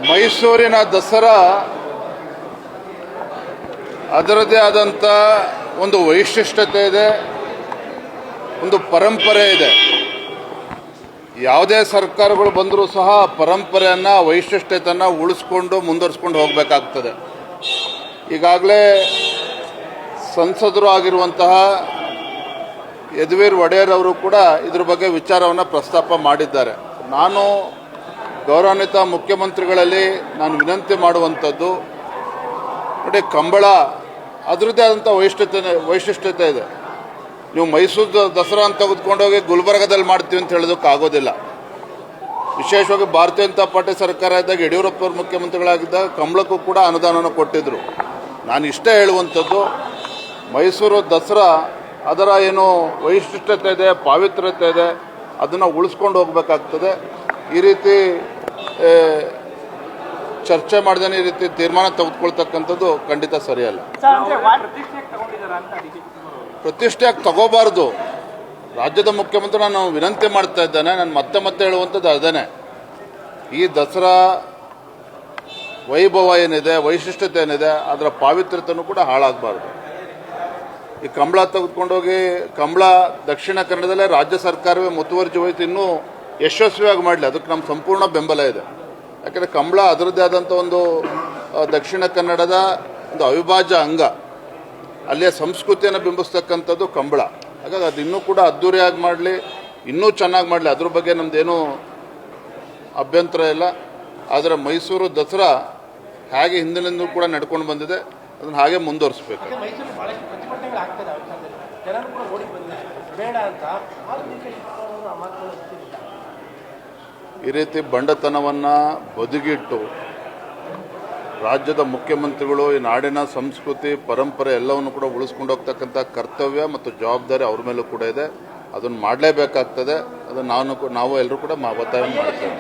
ಮೈಸೂರಿನ ದಸರಾ ಅದರದೇ ಆದಂಥ ಒಂದು ವೈಶಿಷ್ಟ್ಯತೆ ಇದೆ, ಒಂದು ಪರಂಪರೆ ಇದೆ. ಯಾವುದೇ ಸರ್ಕಾರಗಳು ಬಂದರೂ ಸಹ ಪರಂಪರೆಯನ್ನು, ವೈಶಿಷ್ಟ್ಯತೆಯನ್ನು ಉಳಿಸ್ಕೊಂಡು ಮುಂದುವರಿಸ್ಕೊಂಡು ಹೋಗಬೇಕಾಗ್ತದೆ. ಈಗಾಗಲೇ ಸಂಸದರು ಆಗಿರುವಂತಹ ಯದುವೀರ್ ಒಡೆಯರ್ ಅವರು ಕೂಡ ಇದ್ರ ಬಗ್ಗೆ ವಿಚಾರವನ್ನು ಪ್ರಸ್ತಾಪ ಮಾಡಿದ್ದಾರೆ. ನಾನು ಗೌರವಾನ್ವಿತ ಮುಖ್ಯಮಂತ್ರಿಗಳಲ್ಲಿ ನಾನು ವಿನಂತಿ ಮಾಡುವಂಥದ್ದು, ನೋಡಿ, ಕಂಬಳ ಅದರದ್ದೇ ಆದಂಥ ವೈಶಿಷ್ಟ್ಯತೆ ಇದೆ. ನೀವು ಮೈಸೂರು ದಸರಾ ಅಂತ ತೆಗೆದುಕೊಂಡೋಗಿ ಗುಲ್ಬರ್ಗದಲ್ಲಿ ಮಾಡ್ತೀವಿ ಅಂತ ಹೇಳೋದಕ್ಕಾಗೋದಿಲ್ಲ. ವಿಶೇಷವಾಗಿ ಭಾರತೀಯ ಜನತಾ ಪಾರ್ಟಿ ಸರ್ಕಾರ ಇದ್ದಾಗ, ಯಡಿಯೂರಪ್ಪ ಅವರು ಮುಖ್ಯಮಂತ್ರಿಗಳಾಗಿದ್ದಾಗ ಕಂಬಳಕ್ಕೂ ಕೂಡ ಅನುದಾನವನ್ನು ಕೊಟ್ಟಿದ್ದರು. ನಾನು ಇಷ್ಟೇ ಹೇಳುವಂಥದ್ದು, ಮೈಸೂರು ದಸರಾ ಅದರ ಏನು ವೈಶಿಷ್ಟ್ಯತೆ ಇದೆ, ಪಾವಿತ್ರ್ಯತೆ ಇದೆ, ಅದನ್ನು ಉಳಿಸ್ಕೊಂಡು ಹೋಗಬೇಕಾಗ್ತದೆ. ಈ ರೀತಿ ಚರ್ಚೆ ಮಾಡಿದ್ರೆ ಈ ರೀತಿ ತೀರ್ಮಾನ ತೆಗೆದುಕೊಳ್ತಕ್ಕಂಥದ್ದು ಖಂಡಿತ ಸರಿಯಲ್ಲ. ಪ್ರತಿಷ್ಠೆಯಾಗಿ ತಗೋಬಾರ್ದು. ರಾಜ್ಯದ ಮುಖ್ಯಮಂತ್ರಿ ನಾನು ವಿನಂತಿ ಮಾಡ್ತಾ ಇದ್ದೇನೆ, ನಾನು ಮತ್ತೆ ಹೇಳುವಂಥದ್ದು ಅದೇನೆ. ಈ ದಸರಾ ವೈಭವ ಏನಿದೆ, ವೈಶಿಷ್ಟ್ಯತೆ ಏನಿದೆ, ಅದರ ಪಾವಿತ್ರ್ಯತೆಯೂ ಕೂಡ ಹಾಳಾಗಬಾರ್ದು. ಈ ಕಂಬಳ ತೆಗೆದುಕೊಂಡೋಗಿ, ಕಂಬಳ ದಕ್ಷಿಣ ಕನ್ನಡದಲ್ಲೇ ರಾಜ್ಯ ಸರ್ಕಾರವೇ ಮುತುವರ್ಜಿ ವಹಿಸಿ ಇನ್ನೂ ಯಶಸ್ವಿಯಾಗಿ ಮಾಡಲಿ, ಅದಕ್ಕೆ ನಮ್ಮ ಸಂಪೂರ್ಣ ಬೆಂಬಲ ಇದೆ. ಯಾಕಂದರೆ ಕಂಬಳ ಅದರದ್ದೇ ಆದಂಥ ಒಂದು ದಕ್ಷಿಣ ಕನ್ನಡದ ಒಂದು ಅವಿಭಾಜ್ಯ ಅಂಗ, ಅಲ್ಲಿಯ ಸಂಸ್ಕೃತಿಯನ್ನು ಬಿಂಬಿಸ್ತಕ್ಕಂಥದ್ದು ಕಂಬಳ. ಹಾಗಾಗಿ ಅದು ಇನ್ನೂ ಕೂಡ ಅದ್ದೂರಿಯಾಗಿ ಮಾಡಲಿ, ಇನ್ನೂ ಚೆನ್ನಾಗಿ ಮಾಡಲಿ, ಅದ್ರ ಬಗ್ಗೆ ನಮ್ಮದೇನೂ ಅಭ್ಯಂತರ ಇಲ್ಲ. ಆದರೆ ಮೈಸೂರು ದಸರಾ ಹೇಗೆ ಹಿಂದಿನಿಂದ ಕೂಡ ನಡ್ಕೊಂಡು ಬಂದಿದೆ, ಅದನ್ನು ಹಾಗೆ ಮುಂದುವರಿಸಬೇಕು. ಈ ರೀತಿ ಬಂಡತನವನ್ನು ಬದಿಗಿಟ್ಟು ರಾಜ್ಯದ ಮುಖ್ಯಮಂತ್ರಿಗಳು ಈ ನಾಡಿನ ಸಂಸ್ಕೃತಿ, ಪರಂಪರೆ ಎಲ್ಲವನ್ನು ಕೂಡ ಉಳಿಸ್ಕೊಂಡು ಹೋಗ್ತಕ್ಕಂಥ ಕರ್ತವ್ಯ ಮತ್ತು ಜವಾಬ್ದಾರಿ ಅವ್ರ ಮೇಲೂ ಕೂಡ ಇದೆ. ಅದನ್ನು ಮಾಡಲೇಬೇಕಾಗ್ತದೆ. ಅದನ್ನು ನಾವು ಎಲ್ಲರೂ ಕೂಡ ಒತ್ತಾಯ ಮಾಡ್ತೇವೆ.